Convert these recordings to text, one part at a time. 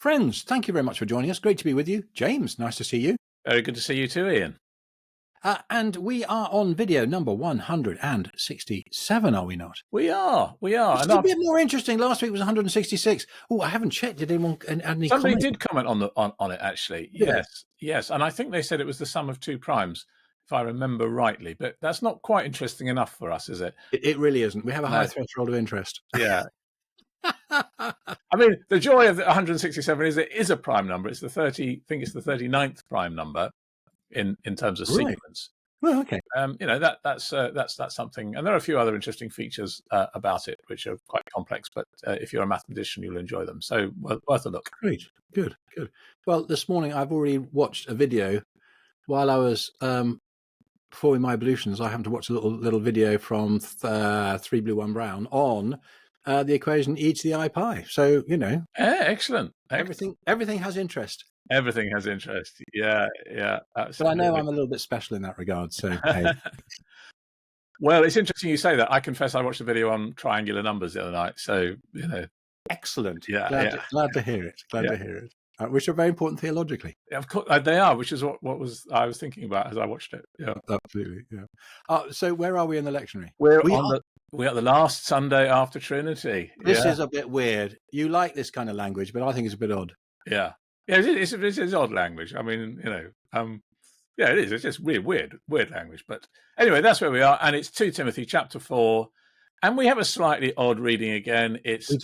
Friends, thank you very much for joining us. Great to be with you. James, nice to see you. Very good to see you too, Ian. And we are on video number 167, are we not? We are. It's a bit more interesting. Last week was 166. Oh, I haven't checked. Did anyone add any Somebody comment? did comment on it, actually. Yes. And I think they said it was the sum of two primes, if I remember rightly. But that's not quite interesting enough for us, is it? It really isn't. We have a high threshold of interest. Yeah. I mean, the joy of the 167 is it is a prime number. It's the 39th prime number in terms of sequence. Well, okay. That's something, and there are a few other interesting features about it which are quite complex. But if you're a mathematician, you'll enjoy them. So worth a look. Great, good. Well, this morning I've already watched a video while I was performing my ablutions. I happened to watch a little video from 3 Blue 1 Brown on the equation e to the I pi. So excellent. Everything has interest. Everything has interest. Yeah, absolutely. But I know I'm a little bit special in that regard. So, hey. Well, it's interesting you say that. I confess I watched a video on triangular numbers the other night. So, Excellent. Yeah. Glad to hear it. To hear it. Which are very important theologically. Yeah, of course they are, which is what I was thinking about as I watched it. Yeah, absolutely. Yeah. So where are we in the lectionary? We're at the last Sunday after Trinity. This is a bit weird. You like this kind of language, but I think it's a bit odd. Yeah, it's odd language. I mean, it is. It's just weird language. But anyway, that's where we are, and it's 2 Timothy chapter 4. And we have a slightly odd reading again. It's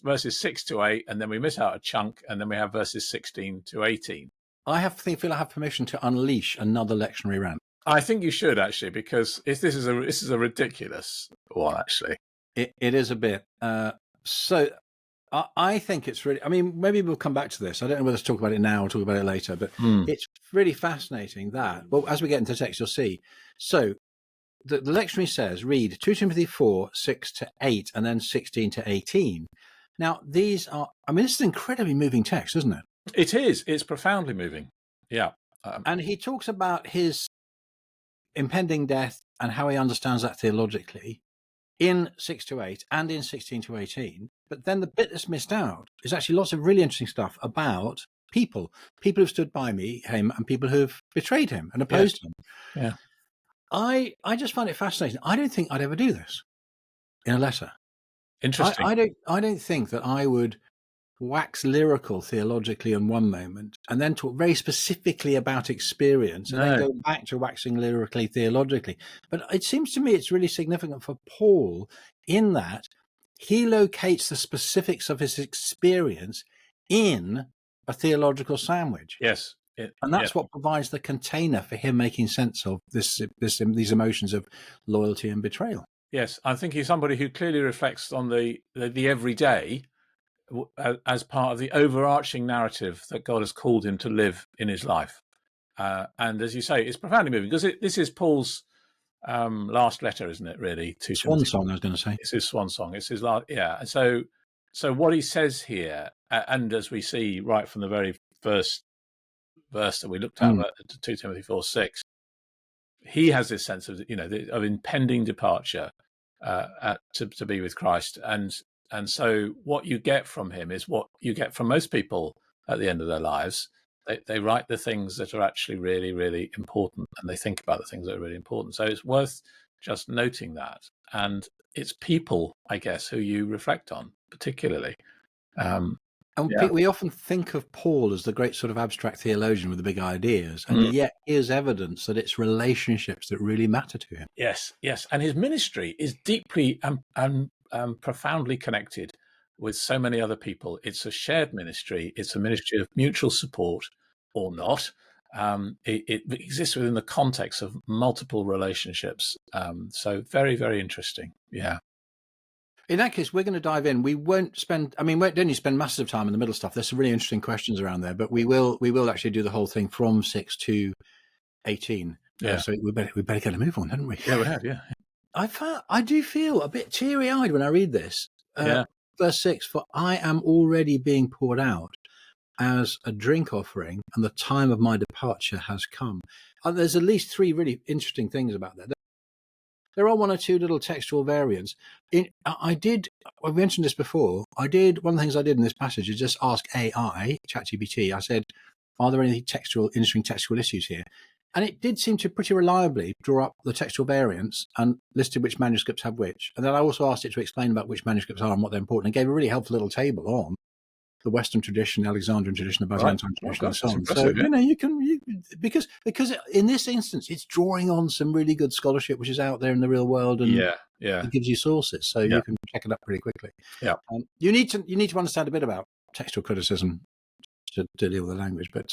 verses 6 to 8, and then we miss out a chunk, and then we have verses 16 to 18. I feel I have permission to unleash another lectionary rant. I think you should, actually, because this is a ridiculous one, actually. It is a bit. So I think it's really. I mean, maybe we'll come back to this. I don't know whether to talk about it now or talk about it later, but it's really fascinating that. Well, as we get into text, you'll see. So. The lectionary says, read 2 Timothy 4, 6 to 8, and then 16 to 18. Now, this is an incredibly moving text, isn't it? It is. It's profoundly moving. Yeah. And he talks about his impending death and how he understands that theologically in 6 to 8 and in 16 to 18. But then the bit that's missed out is actually lots of really interesting stuff about people who've stood by him, and people who've betrayed him and opposed him. Yeah. I just find it fascinating. I don't think I'd ever do this in a letter. Interesting. I don't think that I would wax lyrical theologically in one moment and then talk very specifically about experience and then go back to waxing lyrically theologically. But it seems to me it's really significant for Paul in that he locates the specifics of his experience in a theological sandwich. Yes. And that's what provides the container for him making sense of these emotions of loyalty and betrayal. Yes, I think he's somebody who clearly reflects on the everyday as part of the overarching narrative that God has called him to live in his life. And as you say, it's profoundly moving because this is Paul's last letter, isn't it? Really, swan song. I was going to say it's his swan song. It's his last. Yeah. So what he says here, and as we see right from the very first verse that we looked at, 2 Timothy 4, 6, he has this sense of of impending departure to be with Christ, and so what you get from him is what you get from most people at the end of their lives. They write the things that are actually really, really important, and they think about the things that are really important. So it's worth just noting that, and it's people, I guess, who you reflect on particularly. We often think of Paul as the great sort of abstract theologian with the big ideas, and yet here's evidence that it's relationships that really matter to him. Yes, and his ministry is deeply and profoundly connected with so many other people. It's a shared ministry. It's a ministry of mutual support, or not. It exists within the context of multiple relationships. So very, very interesting. Yeah. In that case, we're going to dive in. We won't spend. I mean, we don't need to spend massive time in the middle stuff. There's some really interesting questions around there, but we will actually do the whole thing from 6 to 18. Yeah. So we better get a move on, haven't we? Yeah, we have. Yeah. I do feel a bit teary-eyed when I read this. Verse 6: "For I am already being poured out as a drink offering, and the time of my departure has come." And there's at least 3 really interesting things about that. there are one or two little textual variants. I mentioned this before. One of the things I did in this passage is just ask AI, ChatGPT. I said, are there any interesting textual issues here? And it did seem to pretty reliably draw up the textual variants and listed which manuscripts have which. And then I also asked it to explain about which manuscripts are and what they're important, and gave a really helpful little table on the Western tradition, Alexandrian tradition, the Byzantine tradition, and so on. So, because in this instance, it's drawing on some really good scholarship which is out there in the real world, and it gives you sources, so you can check it up pretty quickly. You need to understand a bit about textual criticism to deal with the language, but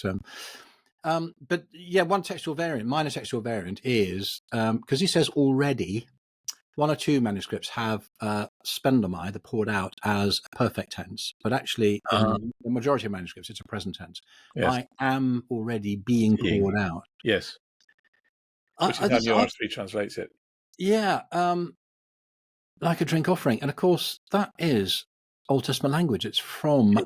one textual variant, minor textual variant, is because he says already. One or two manuscripts have spendamai, the poured out, as a perfect tense, but actually in the majority of manuscripts, it's a present tense. Yes. I am already being poured out. Yes. Which is how New RSV translates it. Yeah, like a drink offering. And of course, that is Old Testament language. It's from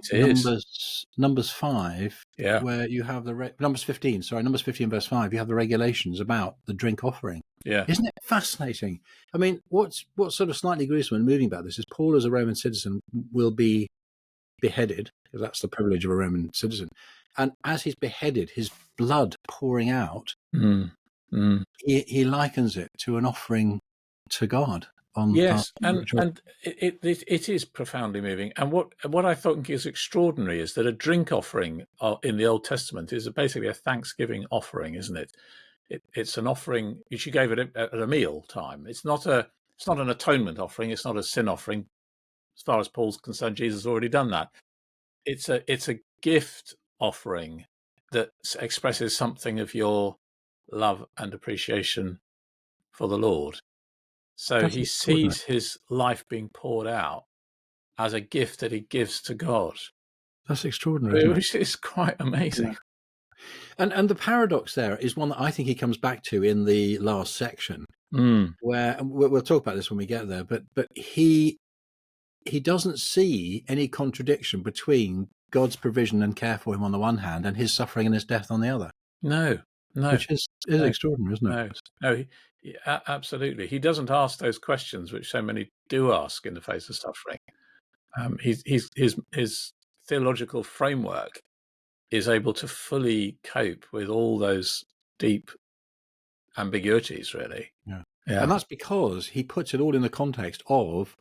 Numbers 5, where you have Numbers 15, verse 5, you have the regulations about the drink offering. Yeah. Isn't it fascinating? I mean, what's sort of slightly gruesome and moving about this is Paul, as a Roman citizen, will be beheaded, because that's the privilege of a Roman citizen. And as he's beheaded, his blood pouring out, he likens it to an offering to God. And it is profoundly moving. And what I think is extraordinary is that a drink offering in the Old Testament is basically a Thanksgiving offering, isn't it? It's an offering which you gave at a meal time. It's not an atonement offering. It's not a sin offering. As far as Paul's concerned, Jesus has already done that. It's a gift offering that expresses something of your love and appreciation for the Lord. So he sees his life being poured out as a gift that he gives to God. That's extraordinary, which is quite amazing. Yeah. And the paradox there is one that I think he comes back to in the last section, where we'll talk about this when we get there. But he doesn't see any contradiction between God's provision and care for him on the one hand, and his suffering and his death on the other. No, which is extraordinary, isn't it? No, absolutely. He doesn't ask those questions which so many do ask in the face of suffering. His theological framework is able to fully cope with all those deep ambiguities, really. Yeah. And that's because he puts it all in the context of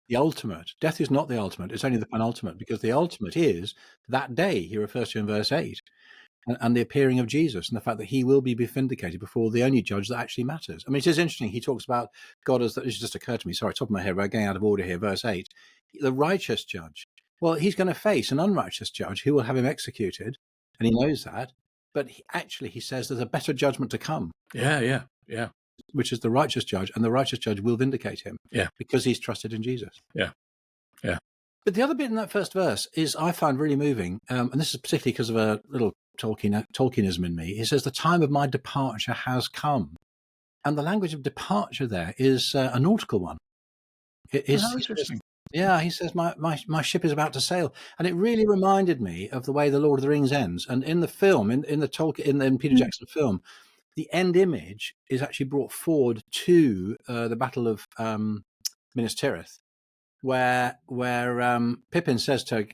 the ultimate. Death is not the ultimate, it's only the penultimate, because the ultimate is that day he refers to in verse 8, and the appearing of Jesus, and the fact that he will be vindicated before the only judge that actually matters. I mean, it is interesting. He talks about God as, this just occurred to me, sorry, top of my head, we're going out of order here, verse 8, the righteous judge. Well, he's going to face an unrighteous judge who will have him executed, and he knows that. But he says there's a better judgment to come. Yeah. Which is the righteous judge, and the righteous judge will vindicate him. Yeah. Because he's trusted in Jesus. Yeah. But the other bit in that first verse is I find really moving, and this is particularly because of a little Tolkienism in me. He says, the time of my departure has come. And the language of departure there is a nautical one. Interesting. He says, my ship is about to sail. And it really reminded me of the way the Lord of the Rings ends. And in the film, in the Peter Jackson film, the end image is actually brought forward to the Battle of Minas Tirith, where Pippin says to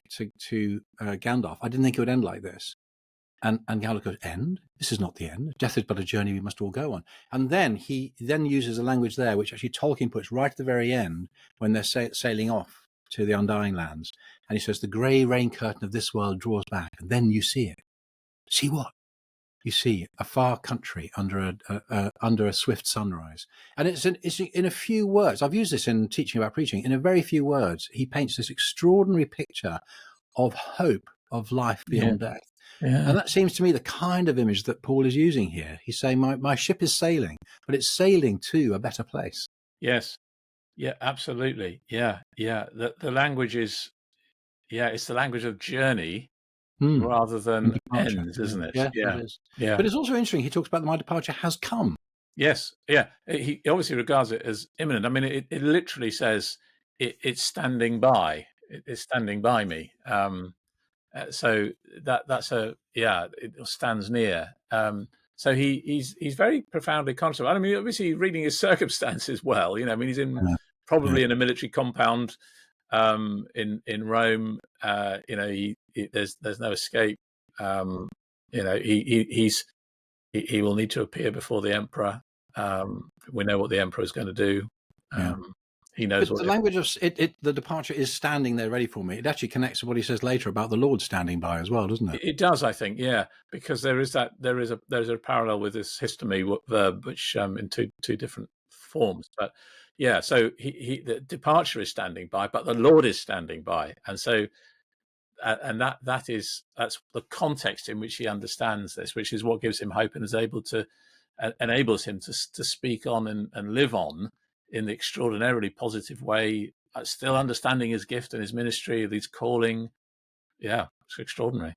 Gandalf, I didn't think it would end like this. And Gandalf goes, end? This is not the end. Death is but a journey we must all go on. And then he uses a language there, which actually Tolkien puts right at the very end when they're sailing off to the Undying Lands. And he says, the grey rain curtain of this world draws back, and then you see it. See what? You see a far country under a swift sunrise. And it's in a few words. I've used this in teaching about preaching. In a very few words, he paints this extraordinary picture of hope, of life beyond death. Yeah. And that seems to me the kind of image that Paul is using here. He's saying, my ship is sailing, but it's sailing to a better place. Yes. Yeah, absolutely. Yeah. The language is, it's the language of journey rather than ends, isn't it? Yeah, it is. Yeah. But it's also interesting. He talks about my departure has come. Yes. Yeah. He obviously regards it as imminent. I mean, it literally says it's standing by. It's standing by me. So that's it stands near. So he's very profoundly conscious. I mean, obviously reading his circumstances well. I mean, he's probably in a military compound in Rome. There's no escape. He will need to appear before the emperor. We know what the emperor is going to do. He knows what the language of the departure is standing there ready for me. It actually connects to what he says later about the Lord standing by as well, doesn't it? It does, I think, yeah, because there's a parallel with this histome verb, which in two different forms. But yeah, so the departure is standing by, but the Lord is standing by, and so and that's the context in which he understands this, which is what gives him hope and is able to enables him to speak on and live on in the extraordinarily positive way, still understanding his gift and his ministry, his calling. Yeah, it's extraordinary.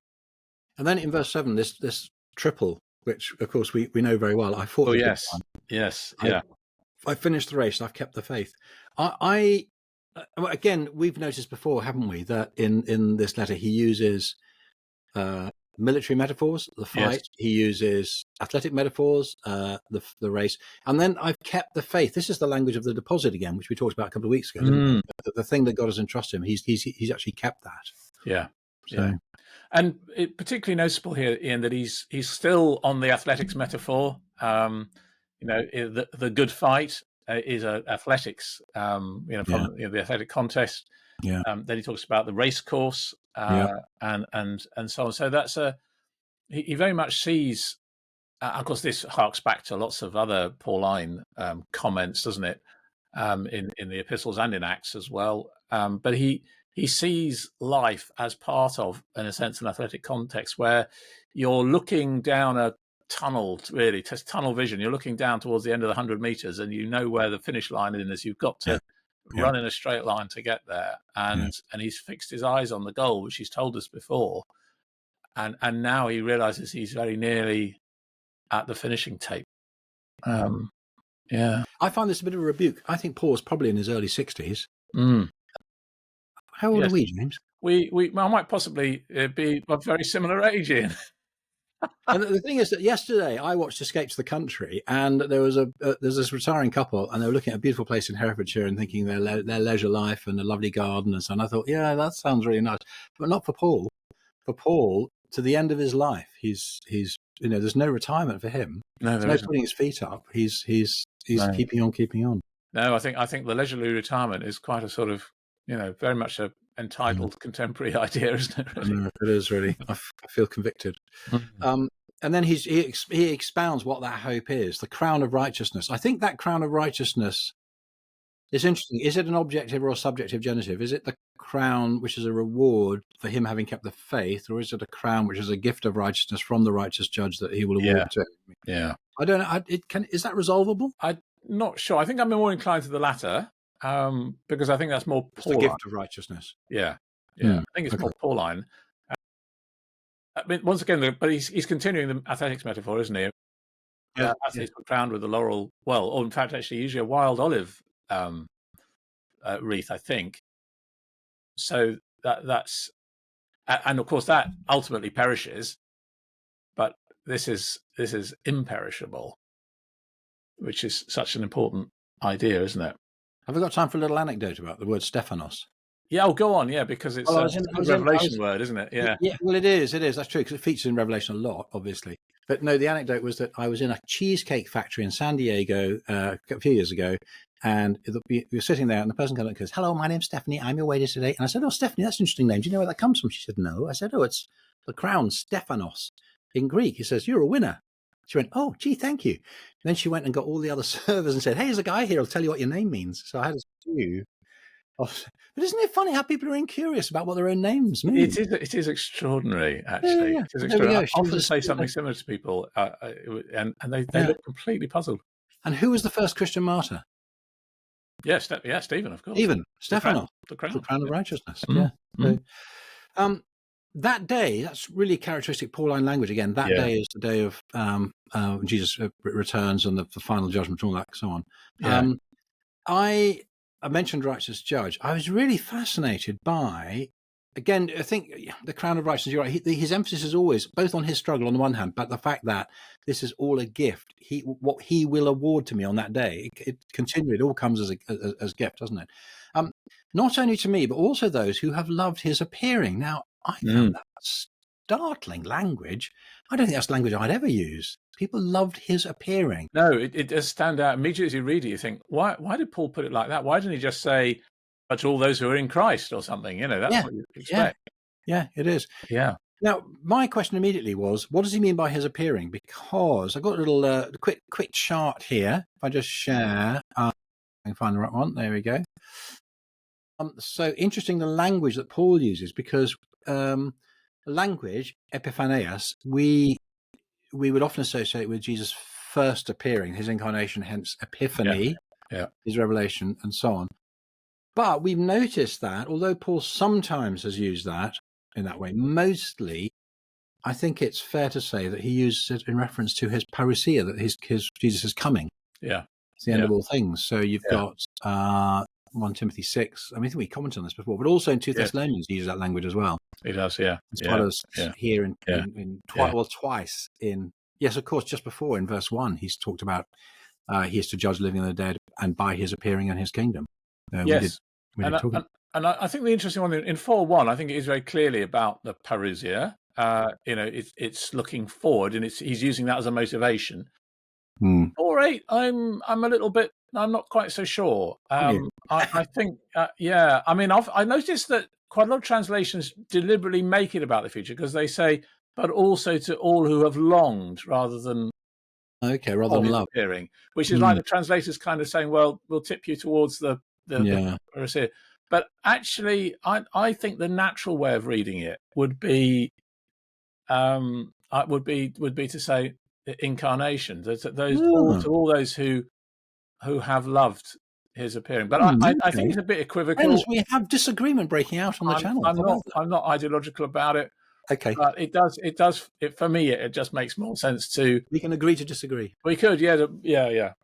And then in verse 7, this triple, which of course we know very well. I fought. Oh yes, yes, yeah. I finished the race. I've kept the faith. Again, we've noticed before, haven't we, that in this letter he uses military metaphors, the fight. Yes. He uses athletic metaphors, the race, and then I've kept the faith. This is the language of the deposit again, which we talked about a couple of weeks ago. The thing that God has entrusted him, he's actually kept that. Yeah, so. Yeah. And it particularly noticeable here, Ian, that he's still on the athletics metaphor. The good fight is athletics. From the athletic contest. Yeah. Then he talks about the race course, and so on. So that's he very much sees. Of course, this harks back to lots of other Pauline comments, doesn't it? In the epistles and in Acts as well. But he sees life as part of, in a sense, an athletic context where you're looking down a tunnel, really, tunnel vision. You're looking down towards the end of the 100 meters, and you know where the finish line is. You've got to run in a straight line to get there. And he's fixed his eyes on the goal, which he's told us before. And now he realizes he's very nearly at the finishing tape. Yeah. I find this a bit of a rebuke. I think Paul's probably in his early 60s. How old are we, James? I might possibly be of very similar age, Ian. And the thing is that yesterday I watched Escape to the Country, and there's this retiring couple, and they were looking at a beautiful place in Herefordshire and thinking their leisure life and a lovely garden and so on. I thought, yeah, that sounds really nice, but not for Paul. For Paul, to the end of his life, he's there's no retirement for him. No, there's no putting his feet up. He's keeping on. No, I think the leisurely retirement is quite a sort of very much a entitled contemporary idea, isn't it? Really? No, it is really. I feel convicted. And then he expounds what that hope is, the crown of righteousness. I think that crown of righteousness is interesting. Is it an objective or a subjective genitive? Is it the crown which is a reward for him having kept the faith, or is it a crown which is a gift of righteousness from the righteous judge that he will award to him? Yeah. I don't know. Is that resolvable? I'm not sure. I think I'm more inclined to the latter. Because I think that's more Pauline. The gift of righteousness. Yeah. I think it's more Pauline. I mean, once again, but he's continuing the athletics metaphor, isn't he? Athletes were crowned with the laurel, or in fact, actually, usually a wild olive wreath, I think. So that's, and of course, that ultimately perishes, but this is imperishable, which is such an important idea, isn't it? Have we got time for a little anecdote about the word Stephanos? Yeah, go on. Yeah, because it's a Revelation word, isn't it? Yeah. Well, it is. That's true, because it features in Revelation a lot, obviously. But no, the anecdote was that I was in a cheesecake factory in San Diego a few years ago, and we were sitting there, and the person comes up and goes, "Hello, my name's Stephanie. I'm your waiter today." And I said, "Oh, Stephanie, that's an interesting name. Do you know where that comes from?" She said, "No." I said, "Oh, it's the crown, Stephanos, in Greek." He says, "You're a winner." She went, "Oh, gee, thank you." And then she went and got all the other servers and said, "Hey, there's a guy here. I'll tell you what your name means." So I had a stew. But isn't it funny how people are incurious about what their own names mean? It is extraordinary, actually. Yeah. It is extraordinary. I often say something similar to people, and they look completely puzzled. And who was the first Christian martyr? Yeah, Stephen, of course. Stephanos, the crown of righteousness. So, that day, that's really characteristic Pauline language. Again, that day is the day of Jesus returns and the final judgment, all that, so on. Yeah. I mentioned righteous judge. I was really fascinated by, again, I think the crown of righteousness, you're right. His emphasis is always both on his struggle on the one hand, but the fact that this is all a gift. What he will award to me on that day, it continually, it all comes as gift, doesn't it? Not only to me, but also those who have loved his appearing. Now, I found that startling language. I don't think that's language I'd ever use. People loved his appearing. No, it does stand out immediately as you read it. You think, why did Paul put it like that? Why didn't he just say, but to all those who are in Christ or something? You know, that's what you expect. Yeah, it is. Yeah. Now, my question immediately was, what does he mean by his appearing? Because I've got a little quick chart here. If I just share, I can find the right one. There we go. So interesting, the language that Paul uses, because language, epiphaneas, we would often associate with Jesus' first appearing, his incarnation, hence epiphany, his revelation, and so on. But we've noticed that, although Paul sometimes has used that in that way, mostly, I think it's fair to say that he uses it in reference to his parousia, that his Jesus is coming. Yeah. It's the end of all things. So you've got 1 Timothy 6. I mean, I think we commented on this before, but also in 2 Thessalonians, he uses that language as well. He does, yeah. As well as here twice in, yes, of course, just before in verse 1, he's talked about he is to judge living and the dead, and by his appearing in his kingdom. Yes. And I think the interesting one in 4:1, I think it is very clearly about the parousia. It's looking forward, and he's using that as a motivation. 4:8, I'm not quite so sure. I think, I mean, I noticed that quite a lot of translations deliberately make it about the future because they say, but also to all who have longed, rather than love appearing, which is like the translators kind of saying, well, we'll tip you towards the parousia. But actually, I think the natural way of reading it would be to say incarnation. To all those who have loved his appearing. But I think it's a bit equivocal. Friends, we have disagreement breaking out on the channel. I'm not ideological about it. Okay. But it does for me, it just makes more sense to. We can agree to disagree. We could, yeah,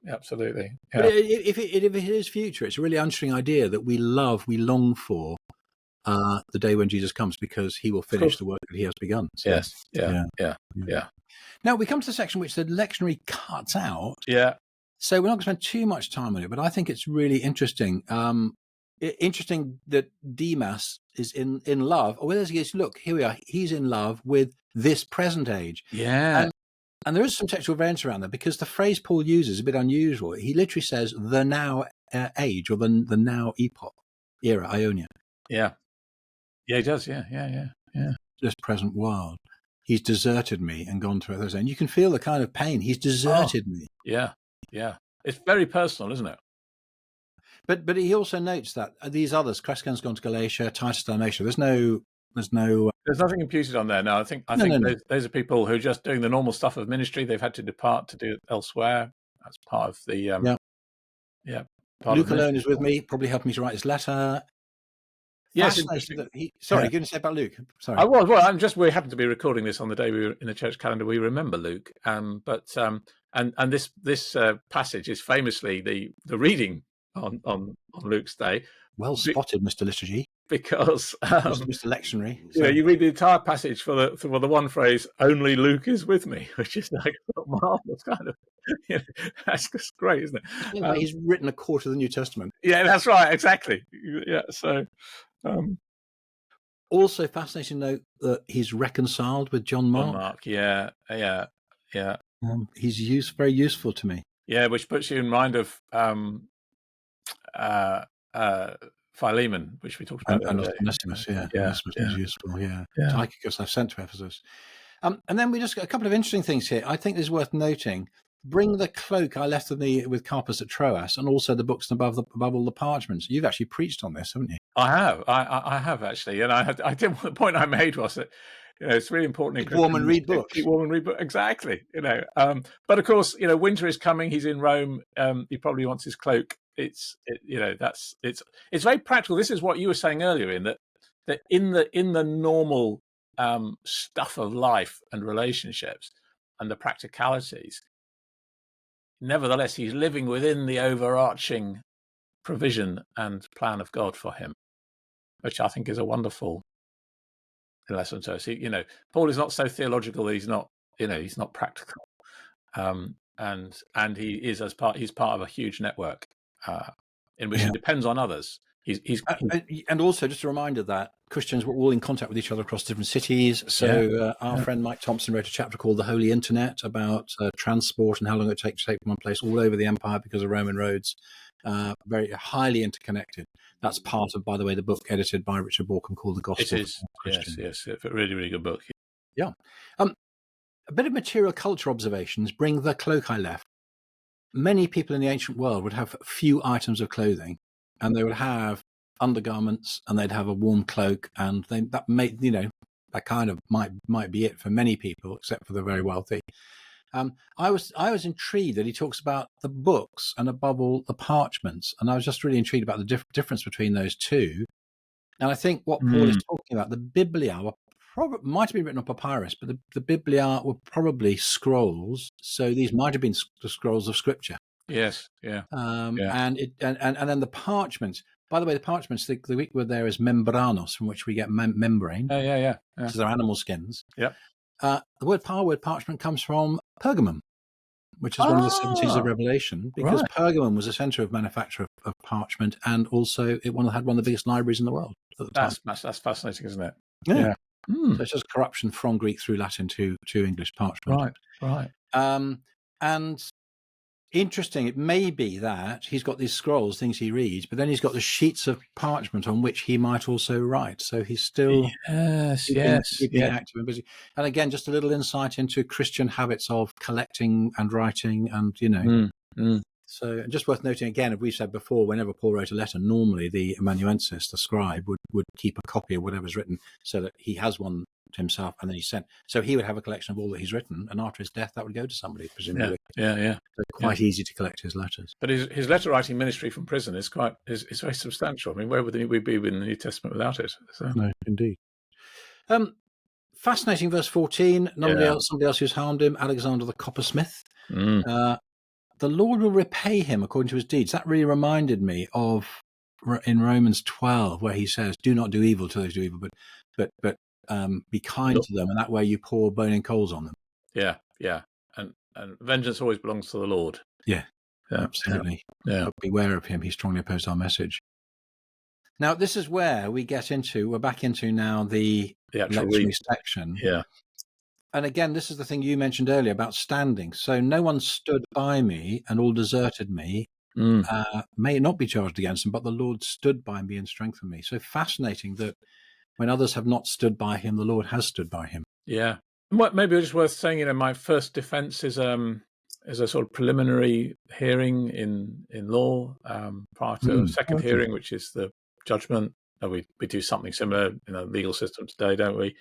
absolutely. Yeah. But if it is future, it's a really interesting idea that we long for the day when Jesus comes, because he will finish the work that he has begun. So, yes. Yeah. Now we come to the section which the lectionary cuts out. Yeah. So we're not going to spend too much time on it, but I think it's really interesting. Interesting that Demas is in love. Or whether he is, look, here we are. He's in love with this present age. Yeah. And there is some textual variance around that, because the phrase Paul uses is a bit unusual. He literally says the now age, or the now epoch, era, Ionia. Yeah. Yeah, he does. Yeah. This present world. He's deserted me and gone to others. And you can feel the kind of pain. He's deserted me. Yeah. It's very personal, isn't it? But he also notes that these others, Crescen's gone to Galatia, Titus to Dalmatia. There's nothing imputed on there. No, I think those are people who are just doing the normal stuff of ministry. They've had to depart to do it elsewhere. That's part of the Luke alone is with me, probably helping me to write this letter. Yes. You're going to say about Luke. Sorry. I was. Well, we happen to be recording this on the day we were in the church calendar. We remember Luke, and this passage is famously the reading on Luke's day. Well spotted, Mr. Liturgy. Because Mr. Lectionary. You read the entire passage for the one phrase, "Only Luke is with me," which is like a marvelous kind of. That's just great, isn't it? He's written a quarter of the New Testament. Yeah, that's right. Exactly. Yeah. So. Also fascinating to note that he's reconciled with John Mark. Yeah. He's very useful to me. Yeah, which puts you in mind of Philemon, which we talked about. And Onesimus, Onesimus is useful. Yeah. Tychicus I've sent to Ephesus. And then we just got a couple of interesting things here. I think this is worth noting. Bring the cloak I left with Carpus at Troas, and also the books above all the parchments. You've actually preached on this, haven't you? I have. I have actually, and I did. The point I made was that it's really important. Keep warm and read books. Keep warm and read books. Exactly. But of course, winter is coming. He's in Rome. He probably wants his cloak. It's very practical. This is what you were saying earlier, in that in the normal stuff of life and relationships and the practicalities. Nevertheless, he's living within the overarching provision and plan of God for him, which I think is a wonderful in lesson to us. Paul is not so theological. He's not practical. And he is he's part of a huge network in which he depends on others. And also just a reminder that Christians were all in contact with each other across different cities. So our friend Mike Thompson wrote a chapter called The Holy Internet about transport and how long it takes to take from one place all over the empire because of Roman roads. Very highly interconnected. That's part of, by the way, the book edited by Richard Borkham called The Gospel. It is, yes, a really, really good book. Yeah. A bit of material culture observations bring the cloak I left. Many people in the ancient world would have few items of clothing, and they would have undergarments, and they'd have a warm cloak, and that kind of might be it for many people, except for the very wealthy. I was intrigued that he talks about the books and above all the parchments, and I was just really intrigued about the difference between those two. And I think what Paul is talking about, the Biblia might have been written on papyrus, but the Biblia were probably scrolls. So these might have been the scrolls of Scripture. Yes, yeah. And then the parchments. By the way, the parchments, the Greek word there is membranos, from which we get membrane. Yeah. So they're animal skins. Yeah. The word parchment comes from Pergamum, which is one of the seven seals of Revelation, because Pergamum was a center of manufacture of parchment, and also it had one of the biggest libraries in the world at the time. That's fascinating, isn't it? Yeah. So it's just corruption from Greek through Latin to English parchment. Right. And interesting, it may be that he's got these scrolls, things he reads, but then he's got the sheets of parchment on which he might also write. So he's still keeping active and busy. And again, just a little insight into Christian habits of collecting and writing, and So just worth noting again, as we've said before, whenever Paul wrote a letter, normally the amanuensis, the scribe, would keep a copy of whatever's written so that he has one to himself, and then he's sent. So he would have a collection of all that he's written, and after his death, that would go to somebody, presumably. Yeah. So quite easy to collect his letters. But his letter writing ministry from prison is very substantial. I mean, where would we be in the New Testament without it? So. No, indeed. Fascinating, verse 14. Somebody else who's harmed him, Alexander the coppersmith. The Lord will repay him according to his deeds. That really reminded me of in Romans 12, where he says, "Do not do evil to those who do evil, but be kind to them, and that way you pour burning coals on them." Yeah. And vengeance always belongs to the Lord. Yeah, absolutely. But beware of him. He strongly opposed our message. Now, this is where we're back into now the lectionary section. Yeah. And again, this is the thing you mentioned earlier about standing. So no one stood by me and all deserted me. May not be charged against them, but the Lord stood by me and strengthened me. So fascinating that when others have not stood by him, the Lord has stood by him. Yeah. Maybe it's worth saying, my first defense is a sort of preliminary hearing in law prior to a second hearing, which is the judgment. We do something similar in the legal system today, don't we?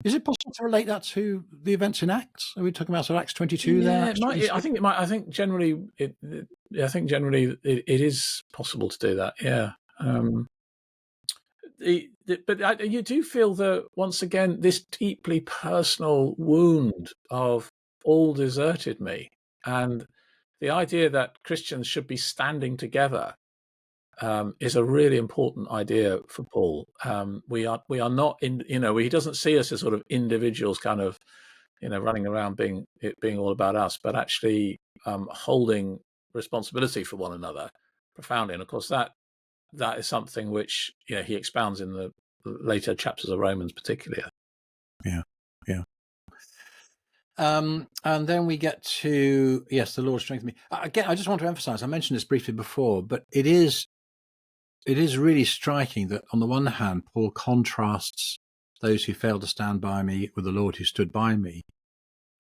Is it possible to relate that to the events in Acts? Are we talking about Acts 22 there? I think it might. I think generally it is possible to do that. Yeah. But you do feel that once again this deeply personal wound of all deserted me, and the idea that Christians should be standing together is a really important idea for Paul. We are not in, he doesn't see us as sort of individuals kind of, running around being all about us, but actually holding responsibility for one another profoundly. And of course that is something which he expounds in the later chapters of Romans particularly. Yeah. And then we get to, the Lord strengthened me. Again, I just want to emphasize, I mentioned this briefly before, but it is really striking that on the one hand, Paul contrasts those who failed to stand by me with the Lord who stood by me.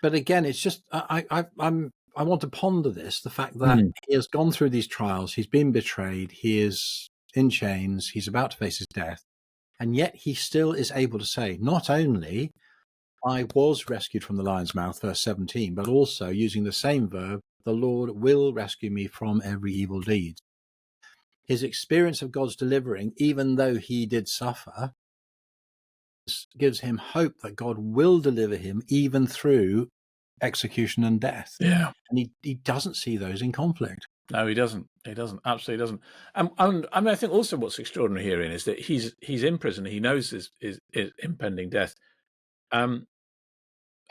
But again, it's just, I want to ponder this, the fact that he has gone through these trials, he's been betrayed, he is in chains, he's about to face his death, and yet he still is able to say, not only I was rescued from the lion's mouth, verse 17, but also using the same verb, the Lord will rescue me from every evil deed. His experience of God's delivering, even though he did suffer, gives him hope that God will deliver him even through execution and death. Yeah. And he doesn't see those in conflict. No, he doesn't. He doesn't. Absolutely doesn't. And I mean, I think also what's extraordinary here is that he's in prison. He knows his impending death. And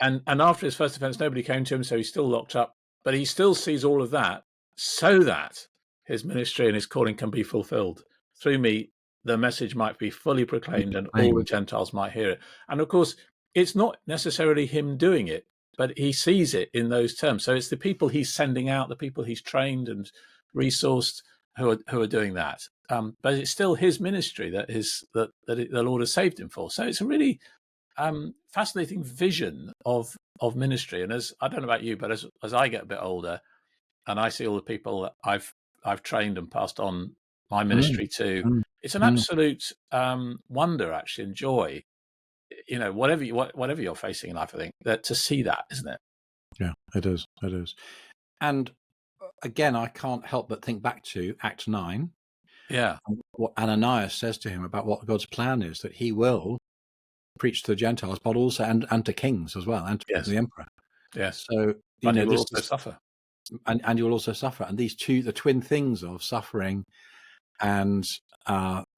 after his first offence, nobody came to him, so he's still locked up. But he still sees all of that so that his ministry and his calling can be fulfilled. Through me, the message might be fully proclaimed and all the Gentiles might hear it. And of course, it's not necessarily him doing it, but he sees it in those terms. So it's the people he's sending out, the people he's trained and resourced who are doing that. But it's still his ministry that the Lord has saved him for. So it's a really fascinating vision of ministry. And as I don't know about you, but as I get a bit older and I see all the people that I've trained and passed on my ministry to, it's an absolute wonder, actually, and joy. You know, whatever you're facing in life, I think that to see that, isn't it? Yeah, it is. It is. And again, I can't help but think back to Acts 9. Yeah. What Ananias says to him about what God's plan is, that he will preach to the Gentiles, but also and to kings as well, and to the emperor. Yes. So but he will also suffer. And you will also suffer. And these the twin things of suffering and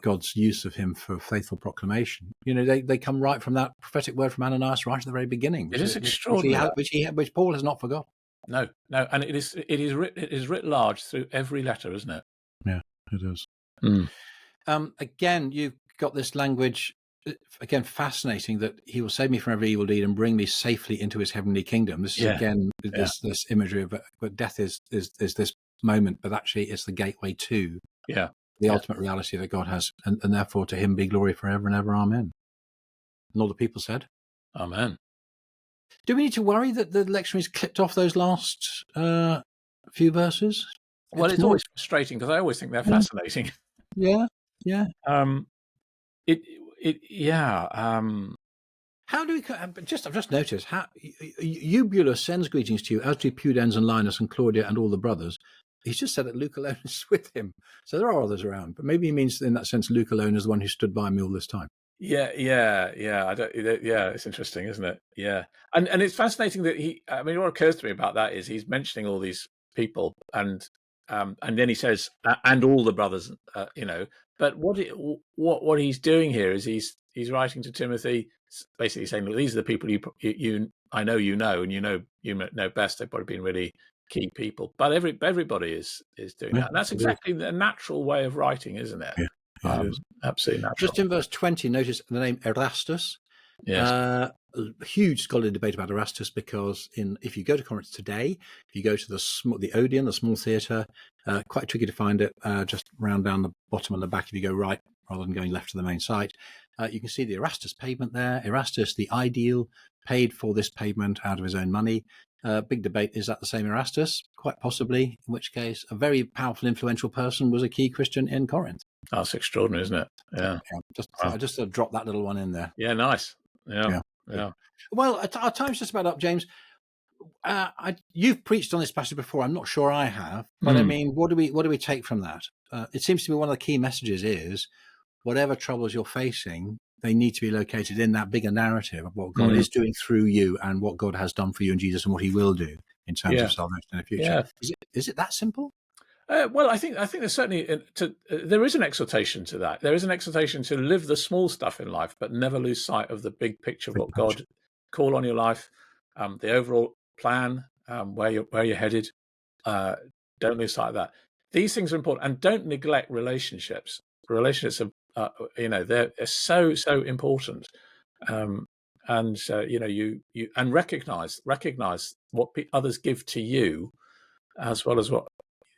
God's use of him for faithful proclamation, you know, they come right from that prophetic word from Ananias right at the very beginning. It is extraordinary. Which Paul has not forgot. No, and it is writ large through every letter, isn't it? Yeah, it is. Again, you've got this language, again, fascinating, that he will save me from every evil deed and bring me safely into his heavenly kingdom. This is again this imagery of death is this moment, but actually it's the gateway to the ultimate reality that God has, and therefore to him be glory forever and ever. Amen. And all the people said, Amen. Do we need to worry that the lectionary is clipped off those last few verses? Well, it's always frustrating because I always think they're fascinating. Yeah. How do we? I've just noticed how Eubulus sends greetings to you, as do Pudens and Linus and Claudia and all the brothers. He's just said that Luke alone is with him, so there are others around. But maybe he means, in that sense, Luke alone is the one who stood by me all this time. Yeah. It's interesting, isn't it? Yeah, and it's fascinating that I mean, what occurs to me about that is he's mentioning all these people, and then he says, and all the brothers, you know. But what he's doing here is he's writing to Timothy, basically saying, look, these are the people I know you know, and you know best. They've probably been really key people, but everybody is doing that, and that's exactly the natural way of writing, isn't it? Yeah, it is. Absolutely natural. Just in verse 20, notice the name Erastus. Yes. A huge scholarly debate about Erastus, because if you go to Corinth today, if you go to the Odeon, the small theatre, quite tricky to find it, just round down the bottom and the back if you go right rather than going left to the main site. You can see the Erastus pavement there. Erastus, the ideal, paid for this pavement out of his own money. Big debate, is that the same Erastus? Quite possibly, in which case a very powerful, influential person was a key Christian in Corinth. That's extraordinary, isn't it? Yeah. I just dropped that little one in there. Yeah, nice. Yeah. Well, our time's just about up, James. You've preached on this passage before. I'm not sure I have, but I mean, what do we take from that? It seems to me one of the key messages is, whatever troubles you're facing, they need to be located in that bigger narrative of what God is doing through you and what God has done for you in Jesus and what he will do in terms of salvation in the future. Yeah. Is it that simple? Well, I think there's certainly there is an exhortation to that. There is an exhortation to live the small stuff in life, but never lose sight of the big picture of what God call on your life, the overall plan, where you're headed. Don't lose sight of that. These things are important, and don't neglect relationships. Relationships are, they're so important. And you and recognize what others give to you, as well as what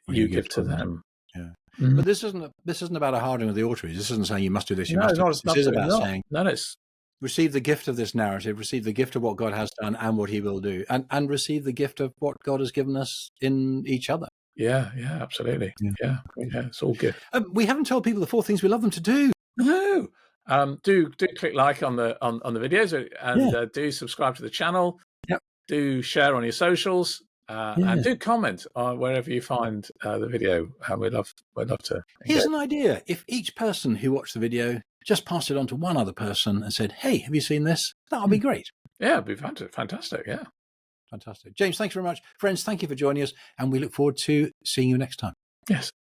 you give to them. Yeah. But this isn't about a hardening of the authorities. This isn't saying you must do this, you must do this. This is about saying, it's receive the gift of this narrative, receive the gift of what God has done and what he will do, and receive the gift of what God has given us in each other. Yeah, absolutely. Yeah, it's all good. We haven't told people the 4 things we love them to do. No. Do click like on the videos, and do subscribe to the channel. Yep. Do share on your socials, and do comment on wherever you find the video. We'd love to. Here's an idea: if each person who watched the video just passed it on to one other person and said, "Hey, have you seen this?" That would be great. Yeah, it'd be fantastic. Yeah. Fantastic. James, thanks very much. Friends, thank you for joining us, and we look forward to seeing you next time. Yes.